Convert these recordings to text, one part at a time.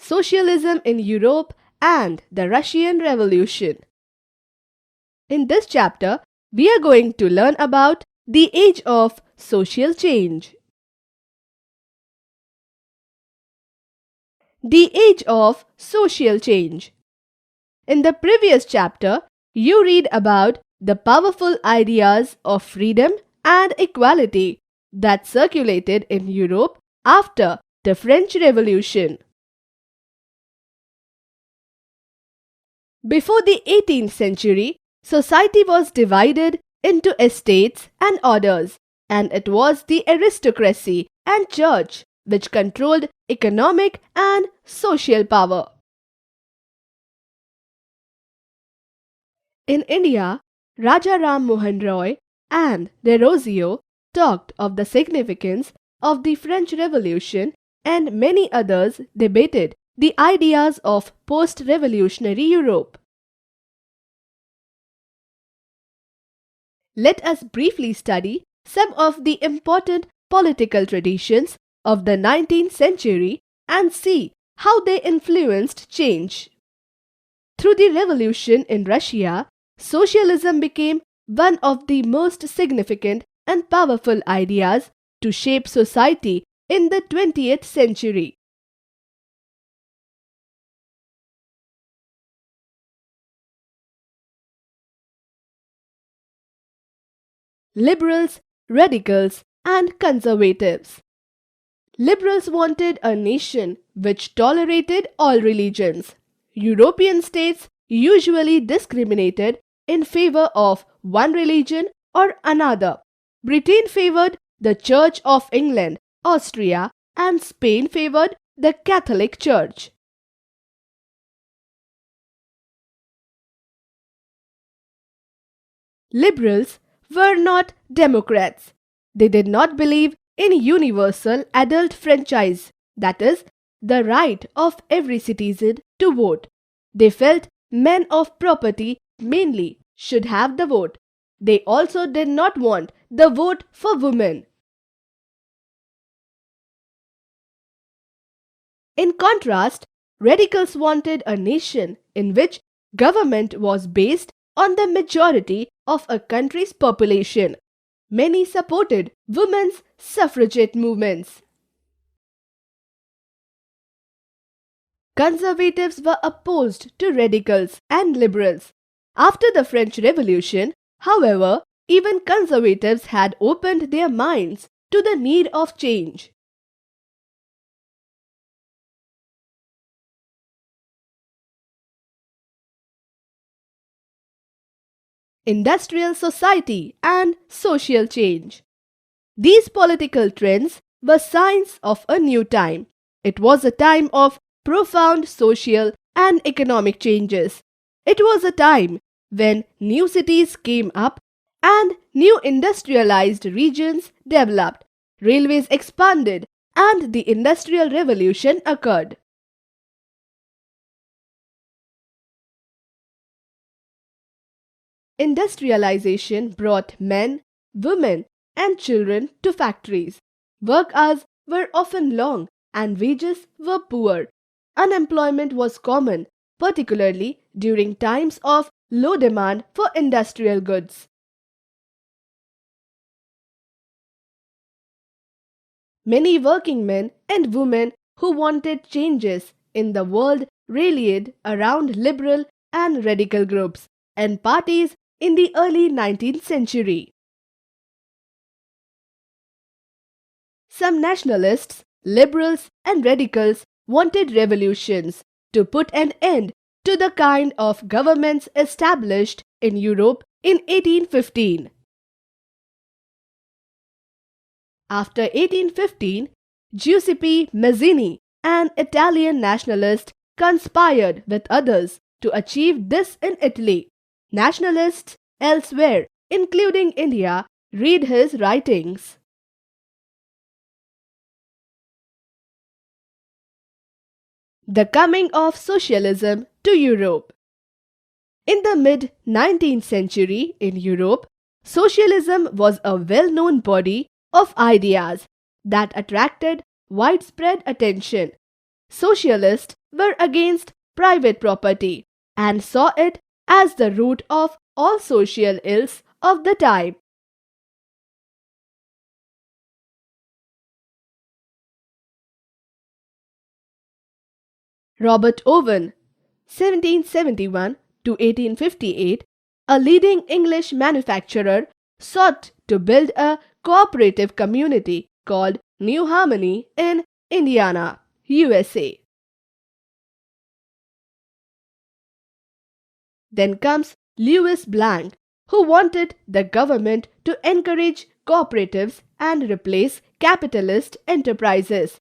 Socialism in Europe and the Russian Revolution. In this chapter, we are going to learn about the age of social change. The age of social change. In the previous chapter, you read about the powerful ideas of freedom and equality that circulated in Europe after the French Revolution. Before the 18th century, society was divided into estates and orders, and it was the aristocracy and church which controlled economic and social power. In India, Raja Ram Mohan Roy and Desrosiers talked of the significance of the French Revolution, and many others debated the ideas of post-revolutionary Europe. Let us briefly study some of the important political traditions of the 19th century and see how they influenced change. Through the revolution in Russia, socialism became one of the most significant and powerful ideas to shape society in the 20th century. Liberals, radicals, and conservatives. Liberals wanted a nation which tolerated all religions. European states usually discriminated in favor of one religion or another. Britain favored the Church of England, Austria, and Spain favored the Catholic Church. Liberals were not Democrats. They did not believe in universal adult franchise, that is, the right of every citizen to vote. They felt men of property mainly should have the vote. They also did not want the vote for women. In contrast, radicals wanted a nation in which government was based on the majority of a country's population. Many supported women's suffragette movements. Conservatives were opposed to radicals and liberals. After the French Revolution, however, even conservatives had opened their minds to the need of change. Industrial society and social change. These political trends were signs of a new time. It was a time of profound social and economic changes. It was a time when new cities came up and new industrialized regions developed, railways expanded, and the Industrial Revolution occurred. Industrialization brought men, women, and children to factories. Work hours were often long and wages were poor. Unemployment was common, particularly during times of low demand for industrial goods. Many working men and women who wanted changes in the world rallied around liberal and radical groups and parties in the early 19th century. Some nationalists, liberals, and radicals wanted revolutions to put an end to the kind of governments established in Europe in 1815. After 1815, Giuseppe Mazzini, an Italian nationalist, conspired with others to achieve this in Italy. Nationalists elsewhere, including India, read his writings. The coming of socialism to Europe. In the mid-19th century in Europe, socialism was a well-known body of ideas that attracted widespread attention. Socialists were against private property and saw it as the root of all social ills of the time. Robert Owen, 1771 to 1858, a leading English manufacturer, sought to build a cooperative community called New Harmony in Indiana, USA. Then comes Louis Blanc, who wanted the government to encourage cooperatives and replace capitalist enterprises.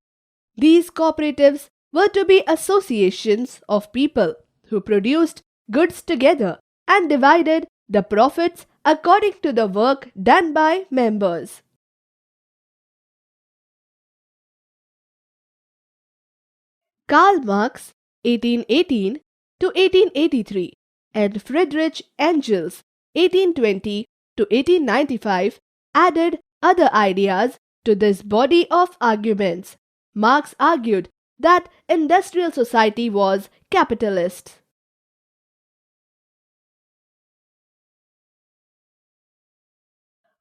These cooperatives were to be associations of people who produced goods together and divided the profits according to the work done by members. Karl Marx, 1818 to 1883, and Friedrich Engels, 1820 to 1895, added other ideas to this body of arguments. Marx argued that industrial society was capitalist.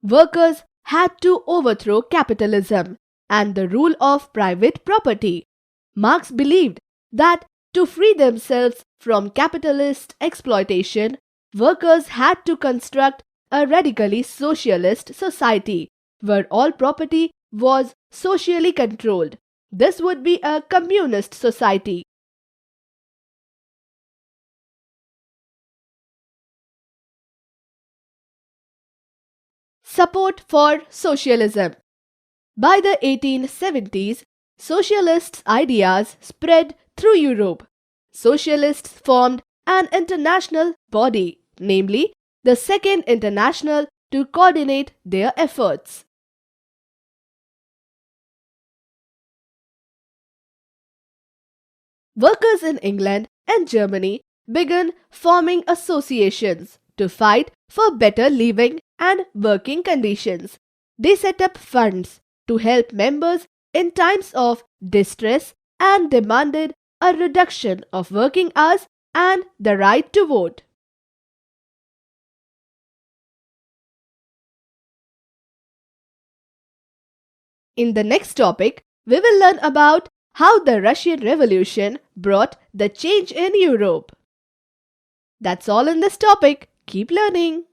Workers had to overthrow capitalism and the rule of private property. Marx believed that to free themselves from capitalist exploitation, workers had to construct a radically socialist society where all property was socially controlled. This would be a communist society. Support for socialism. By the 1870s, socialist ideas spread through Europe. Socialists formed an international body, namely the Second International, to coordinate their efforts. Workers in England and Germany began forming associations to fight for better living and working conditions. They set up funds to help members in times of distress and demanded a reduction of working hours and the right to vote. In the next topic, we will learn about how the Russian Revolution brought the change in Europe. That's all in this topic. Keep learning.